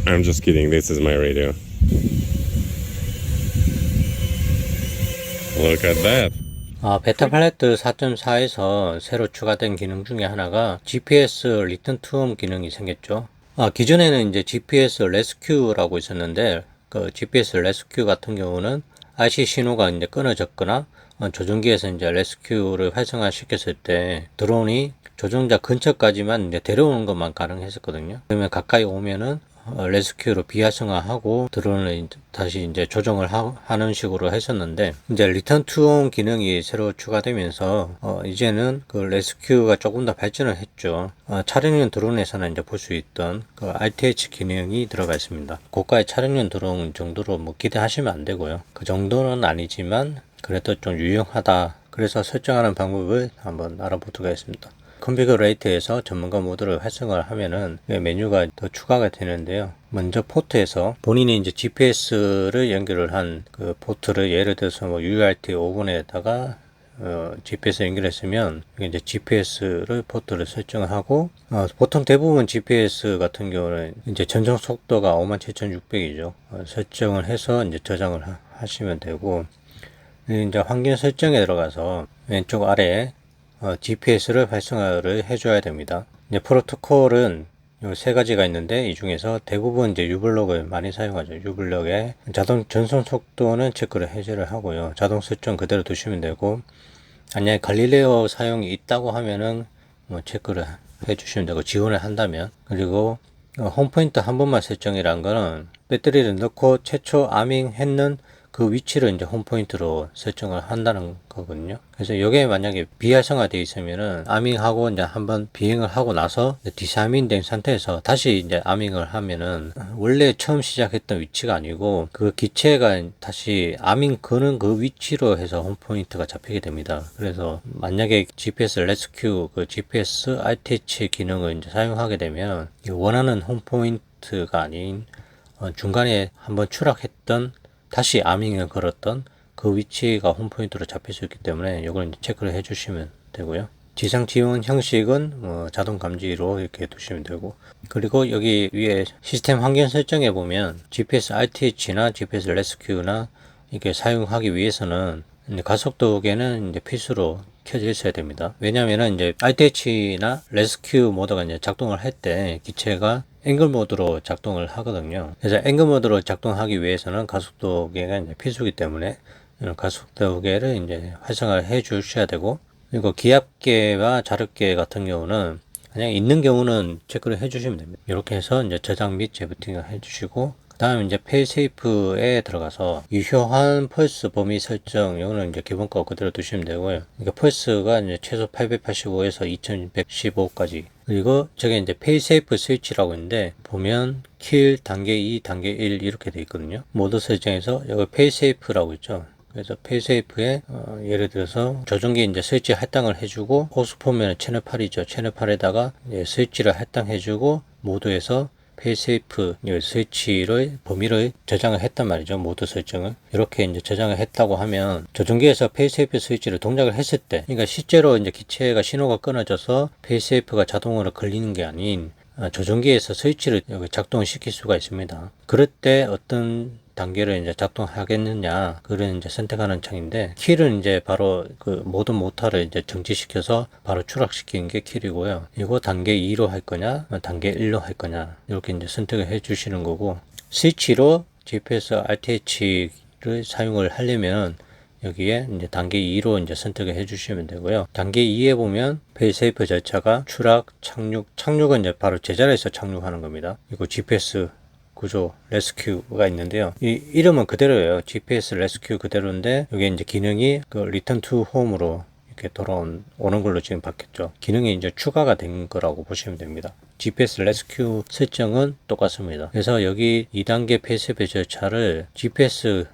I'm just kidding. This is my radio. Look at that. 베타 팔레트 4.4에서 새로 추가된 기능 중에 하나가 GPS 리턴 투 홈 기능이 생겼죠. 기존에는 이제 GPS 레스큐라고 있었는데, 그 GPS 레스큐 같은 경우는 IC 신호가 이제 끊어졌거나 조종기에서 이제 레스큐를 활성화 시켰을 때 드론이 조종자 근처까지만 이제 데려오는 것만 가능했었거든요. 그러면 가까이 오면은 레스큐로 비활성화하고 드론을 다시 이제 조정을 하는 식으로 했었는데, 이제 리턴 투홈 기능이 새로 추가되면서 이제는 그 레스큐가 조금 더 발전을 했죠. 촬영용 드론에서는 이제 볼 수 있던 그 RTH 기능이 들어가 있습니다. 고가의 촬영용 드론 정도로 뭐 기대하시면 안 되고요. 그 정도는 아니지만 그래도 좀 유용하다. 그래서 설정하는 방법을 한번 알아보도록 하겠습니다. 컨피그레이터에서 전문가 모드를 활성화를 하면은 메뉴가 더 추가가 되는데요. 먼저 포트에서 본인이 이제 GPS를 연결을 한 그 포트를 예를 들어서 뭐 UART 5번에다가 GPS 연결했으면 이제 GPS를 포트를 설정하고, 보통 대부분 GPS 같은 경우는 이제 전송 속도가 57,600이죠. 설정을 해서 이제 저장을 하시면 되고, 이제 환경 설정에 들어가서 왼쪽 아래에 GPS를 활성화를 해줘야 됩니다. 이제 프로토콜은 세 가지가 있는데, 이 중에서 대부분 이제 유블럭을 많이 사용하죠. 유블럭의 자동 전송 속도는 체크를 해제를 하고요. 자동 설정 그대로 두시면 되고, 만약에 갈릴레오 사용이 있다고 하면은 뭐 체크를 해주시면 되고, 지원을 한다면. 그리고 홈포인트 한 번만 설정이란 거는 배터리를 넣고 최초 아밍 했는 그 위치를 이제 홈포인트로 설정을 한다는 거거든요. 그래서 이게 만약에 비활성화되어 있으면은 아밍하고 이제 한번 비행을 하고 나서 디사밍 된 상태에서 다시 이제 아밍을 하면은 원래 처음 시작했던 위치가 아니고 그 기체가 다시 아밍 거는 그 위치로 해서 홈포인트가 잡히게 됩니다. 그래서 만약에 GPS 레스큐 그 GPS RTH 기능을 이제 사용하게 되면 원하는 홈포인트가 아닌 중간에 한번 추락했던 다시 아밍을 걸었던 그 위치가 홈포인트로 잡힐 수 있기 때문에 이걸 체크를 해주시면 되고요. 지상 지원 형식은 자동 감지로 이렇게 두시면 되고, 그리고 여기 위에 시스템 환경 설정에 보면 GPS RTH나 GPS 레스큐나 이렇게 사용하기 위해서는 가속도계는 이제 필수로 켜져 있어야 됩니다. 왜냐면은 이제 RTH나 레스큐 모드가 이제 작동을 할 때 기체가 앵글 모드로 작동을 하거든요. 그래서 앵글 모드로 작동하기 위해서는 가속도계가 이제 필수이기 때문에 가속도계를 이제 활성화를 해 주셔야 되고, 그리고 기압계와 자력계 같은 경우는 그냥 있는 경우는 체크를 해 주시면 됩니다. 이렇게 해서 이제 저장 및 재부팅을 해 주시고, 그 다음에 이제 페이세이프에 들어가서 유효한 펄스 범위 설정, 이거는 이제 기본 거 그대로 두시면 되고요. 그러니까 펄스가 이제 최소 885에서 2115까지. 그리고 저게 이제 페이세이프 스위치라고 있는데, 보면 킬 단계 2, 단계 1 이렇게 돼 있거든요. 모드 설정에서 여기 페이세이프라고 있죠. 그래서 페이세이프에 예를 들어서 조종기 이제 스위치 할당을 해주고, 호스 보면 채널 8이죠. 채널 8에다가 스위치를 할당해주고 모드에서 페이세이프 스위치를 범위를 저장을 했단 말이죠. 모드 설정을 이렇게 이제 저장을 했다고 하면 조종기에서 페이세이프 스위치를 동작을 했을 때, 그러니까 실제로 이제 기체가 신호가 끊어져서 페이세이프가 자동으로 걸리는 게 아닌 조종기에서 스위치를 작동을 시킬 수가 있습니다. 그럴 때 어떤 단계를 이제 작동하겠느냐, 그런 이제 선택하는 창인데, 킬은 이제 바로 그 모든 모터를 이제 정지시켜서 바로 추락시키는 게 킬이고요. 이거 단계 2로 할 거냐, 단계 1로 할 거냐, 이렇게 이제 선택을 해 주시는 거고, 스위치로 GPS RTH를 사용을 하려면 여기에 이제 단계 2로 이제 선택을 해 주시면 되고요. 단계 2에 보면 페이세이프 절차가 추락, 착륙은 이제 바로 제자리에서 착륙하는 겁니다. 이거 GPS 구조 레스큐가 있는데요. 이 이름은 그대로예요. GPS 레스큐 그대로인데, 여기 이제 기능이 그 리턴 투 홈으로 이렇게 오는 걸로 지금 바뀌었죠. 기능이 이제 추가가 된 거라고 보시면 됩니다. GPS 레스큐 설정은 똑같습니다. 그래서 여기 2단계 페이세이프 절차를 GPS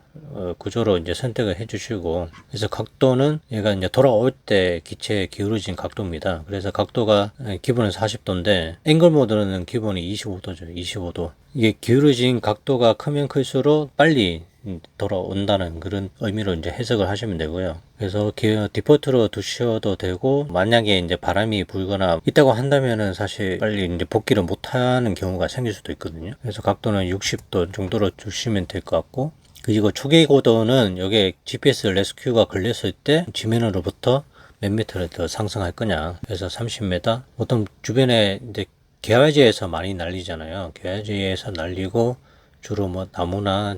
구조로 이제 선택을 해 주시고, 그래서 각도는 얘가 이제 돌아올 때 기체에 기울어진 각도입니다. 그래서 각도가 기본은 40도인데 앵글 모드는 기본이 25도죠. 25도. 이게 기울어진 각도가 크면 클수록 빨리 돌아온다는 그런 의미로 이제 해석을 하시면 되고요. 그래서 디폴트로 두셔도 되고, 만약에 이제 바람이 불거나 있다고 한다면은 사실 빨리 이제 복귀를 못하는 경우가 생길 수도 있거든요. 그래서 각도는 60도 정도로 두시면 될 것 같고, 그리고 초기 고도는 여기에 GPS 레스큐가 걸렸을 때 지면으로부터 몇 미터를 더 상승할 거냐. 그래서 30m. 보통 주변에 이제 계화지에서 많이 날리잖아요. 계화지에서 날리고 주로 뭐 나무나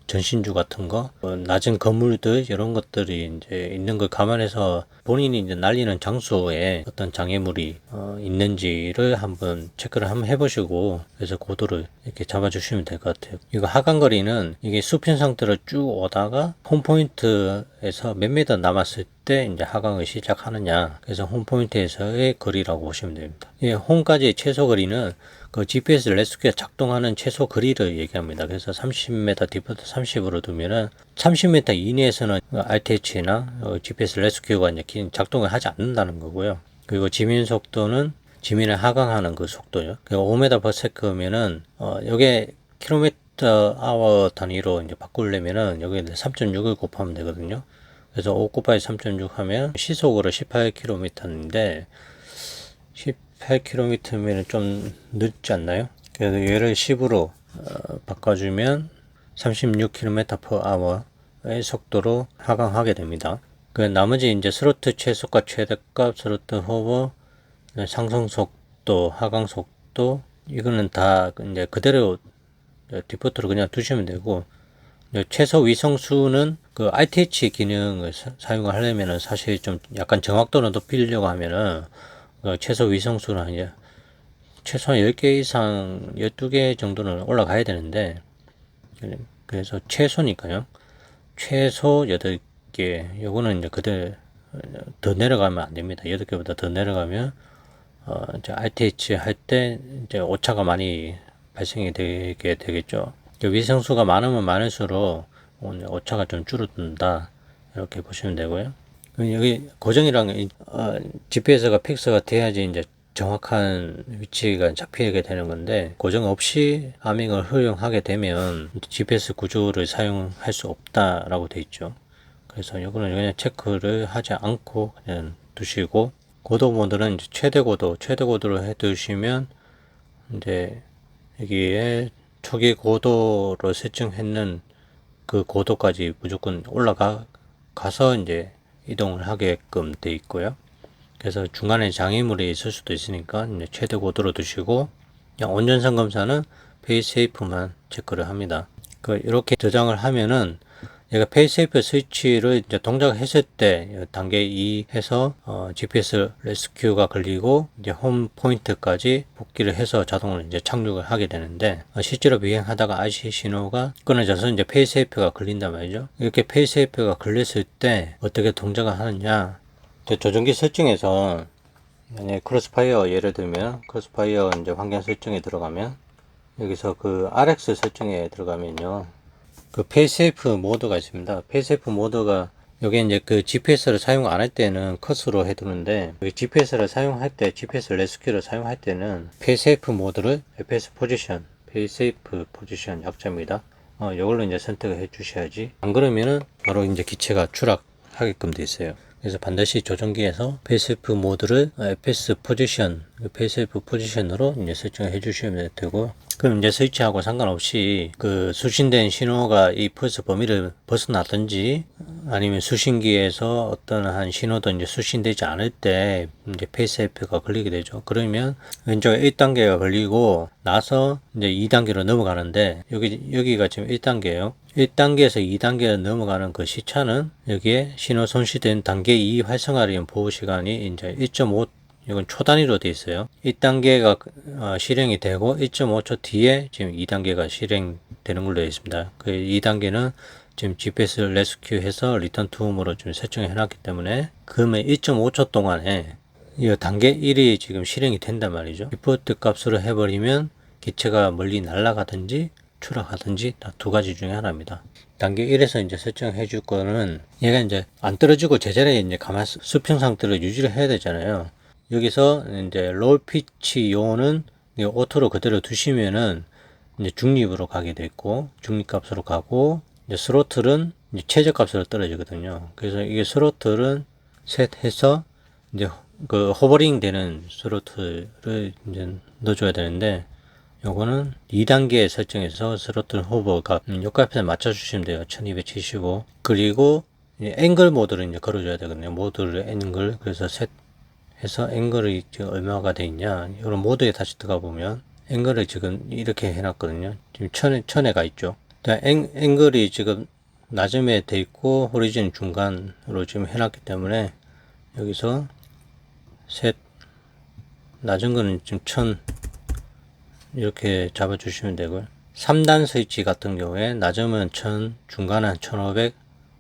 전신주 같은 거, 낮은 건물들 이런 것들이 이제 있는 걸 감안해서 본인이 이제 날리는 장소에 어떤 장애물이 있는지를 한번 체크를 한번 해보시고, 그래서 고도를 이렇게 잡아주시면 될 것 같아요. 이거 하강거리는 이게 수평 상태로 쭉 오다가 홈포인트에서 몇 미터 남았을 때 이제 하강을 시작하느냐. 그래서 홈포인트에서의 거리라고 보시면 됩니다. 예, 홈까지 최소 거리는 그 GPS 레스큐가 작동하는 최소 거리를 얘기합니다. 그래서 30m 디폴트 30으로 두면은 30m 이내에서는 RTH나 GPS 레스큐가 이제 작동을 하지 않는다는 거고요. 그리고 지민 속도는 지민을 하강하는 그 속도요. 그리고 5m/s면은 요게 킬로미터 아워 단위로 이제 바꾸려면은 여기에 3.6을 곱하면 되거든요. 그래서 5 곱하기 3.6 하면 시속으로 18km인데 18km면 좀 늦지 않나요? 그래서 얘를 10으로 바꿔주면 36km/h의 속도로 하강하게 됩니다. 그 나머지 이제 스로틀 최소값, 최대값, 스로틀 호버, 상승 속도, 하강 속도, 이거는 다 이제 그대로 디폴트로 그냥 두시면 되고, 최소 위성수는 그 RTH 기능을 사용을 하려면은 사실 좀 약간 정확도를 높이려고 하면은 최소 위성수는 이제 최소한 10개 이상 12개 정도는 올라가야 되는데, 그래서 최소니까요. 최소 8개, 요거는 이제 그대로 더 내려가면 안 됩니다. 8개보다 더 내려가면 이제 RTH 할 때 이제 오차가 많이 발생이 되게 되겠죠. 위성수가 많으면 많을수록 오차가 좀 줄어든다, 이렇게 보시면 되고요. 여기 고정이랑 GPS가 픽스가 돼야지 이제 정확한 위치가 잡히게 되는 건데, 고정 없이 아밍을 허용하게 되면 GPS 구조를 사용할 수 없다라고 돼 있죠. 그래서 이거는 그냥 체크를 하지 않고 그냥 두시고, 고도 모드는 이제 최대 고도로 해 두시면 이제 여기에 초기 고도로 설정했는 그 고도까지 무조건 올라가서 이제 이동을 하게끔 돼 있고요. 그래서 중간에 장애물이 있을 수도 있으니까 이제 최대 고도로 두시고, 운전상 검사는 페이스세이프만 체크를 합니다. 이렇게 저장을 하면은 얘가 페이스세이프 스위치를 이제 동작했을 때 단계 2 해서 GPS 레스큐가 걸리고 이제 홈 포인트까지 복귀를 해서 자동으로 이제 착륙을 하게 되는데, 실제로 비행하다가 RC 신호가 끊어져서 이제 페이스세이프가 걸린단 말이죠. 이렇게 페이스세이프가 걸렸을 때 어떻게 동작을 하느냐. 조종기 설정에서 만약에 크로스파이어 예를 들면 크로스파이어 이제 환경 설정에 들어가면, 여기서 그 RX 설정에 들어가면요, 그 페이스세이프 모드가 있습니다. 페이스세이프 모드가 여기 이제 그 GPS를 사용 안 할 때는 컷으로 해두는데, GPS를 사용할 때, GPS 레스큐를 사용할 때는 페이스세이프 모드를 FPS 포지션, 페이스세이프 포지션 약자입니다. 이걸로 이제 선택을 해 주셔야지, 안 그러면은 바로 이제 기체가 추락하게끔 돼 있어요. 그래서 반드시 조종기에서 페이스세이프 모드를 FPS 포지션, 페이스세이프 포지션으로 이제 설정을 해 주시면 되고, 그럼 이제 스위치하고 상관없이 그 수신된 신호가 이 펄스 범위를 벗어나든지, 아니면 수신기에서 어떤 한 신호도 이제 수신되지 않을 때 이제 페이스세이프가 걸리게 되죠. 그러면 왼쪽에 1단계가 걸리고 나서 이제 2단계로 넘어가는데, 여기가 지금 1단계예요. 1단계에서 2단계로 넘어가는 그 시차는 여기에 신호 손실된 단계 2 활성화를 위한 보호 시간이 이제 1.5, 이건 초 단위로 되어 있어요. 1단계가 실행이 되고 1.5초 뒤에 지금 2단계가 실행되는 걸로 되어 있습니다. 그 2단계는 지금 GPS 레스큐 해서 리턴 투 홈으로 좀 설정해 놨기 때문에, 그러면 1.5초 동안에 이 단계 1이 지금 실행이 된단 말이죠. 디폴트 값으로 해버리면 기체가 멀리 날아가든지 추락하든지 다 두 가지 중에 하나입니다. 단계 1에서 이제 설정해 줄 거는, 얘가 이제 안 떨어지고 제자리에 이제 가만 수평 상태로 유지를 해야 되잖아요. 여기서 이제 롤 피치 요는 오토로 그대로 두시면은 이제 중립으로 가게 돼 있고, 중립값으로 가고, 이제 스로틀은 이제 최저값으로 떨어지거든요. 그래서 이게 스로틀은 셋 해서 이제 그 호버링 되는 스로틀을 이제 넣어줘야 되는데, 요거는 2단계 설정해서 스로틀 호버가 요 값에 맞춰주시면 돼요. 1275. 그리고 앵글 모드를 이제 걸어줘야 되거든요. 모드를 앵글. 그래서 셋 해서 앵글이 지금 얼마가 돼 있냐. 이런 모드에 다시 들어가 보면 앵글을 지금 이렇게 해놨거든요. 지금 천에 가 있죠. 앵글이 지금 낮음에 돼 있고 호리즌 중간으로 지금 해놨기 때문에 여기서 셋 낮은 거는 지금 1000 이렇게 잡아주시면 되고요. 3단 스위치 같은 경우에 낮으면 1000, 중간은 1500,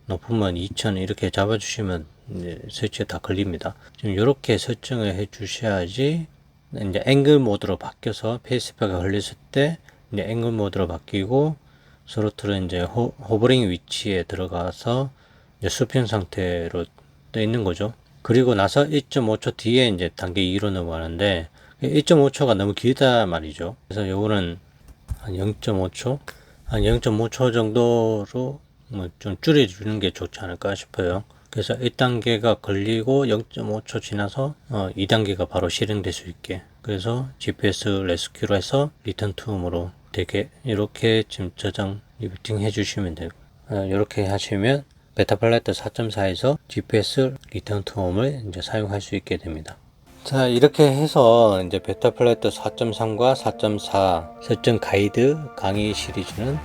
높으면 2000 이렇게 잡아주시면 이제 스위치가 다 걸립니다. 지금 이렇게 설정을 해 주셔야지 이제 앵글 모드로 바뀌어서 페이스백가 걸렸을 때 이제 앵글 모드로 바뀌고 스로틀은 이제 호버링 위치에 들어가서 이제 수평 상태로 떠 있는 거죠. 그리고 나서 1.5초 뒤에 이제 단계 2로 넘어가는데 1.5초가 너무 길다 말이죠. 그래서 요거는 한 0.5초? 한 0.5초 정도로 뭐 좀 줄여주는 게 좋지 않을까 싶어요. 그래서 1단계가 걸리고 0.5초 지나서 2단계가 바로 실행될 수 있게. 그래서 GPS 레스큐로 해서 리턴 투 홈으로 되게 이렇게 지금 저장 리부팅 해주시면 되고 이렇게 하시면 베타플라이트 4.4에서 GPS 리턴 투 홈을 이제 사용할 수 있게 됩니다. 자, 이렇게 해서 이제 베타플라이트 4.3과 4.4 설정 가이드 강의 시리즈는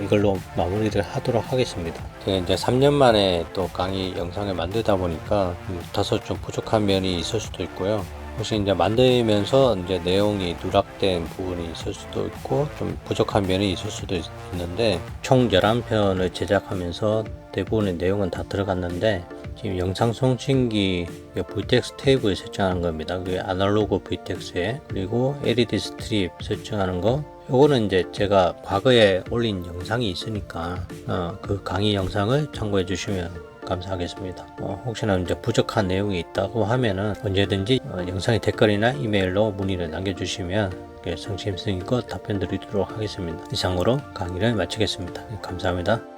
이걸로 마무리를 하도록 하겠습니다. 제가 이제 3년 만에 또 강의 영상을 만들다 보니까 다소 좀 부족한 면이 있을 수도 있고요. 혹시 이제 만들면서 이제 내용이 누락된 부분이 있을 수도 있고 좀 부족한 면이 있을 수도 있는데 총 11편을 제작하면서 대부분의 내용은 다 들어갔는데 지금 영상 송신기 VTX 테이블 설정하는 겁니다. 그게 아날로그 VTX에 그리고 LED 스트립 설정하는 거 요거는 이제 제가 과거에 올린 영상이 있으니까 그 강의 영상을 참고해 주시면 감사하겠습니다. 혹시나 이제 부족한 내용이 있다고 하면은 언제든지 영상의 댓글이나 이메일로 문의를 남겨주시면 성심성의껏 답변 드리도록 하겠습니다. 이상으로 강의를 마치겠습니다. 감사합니다.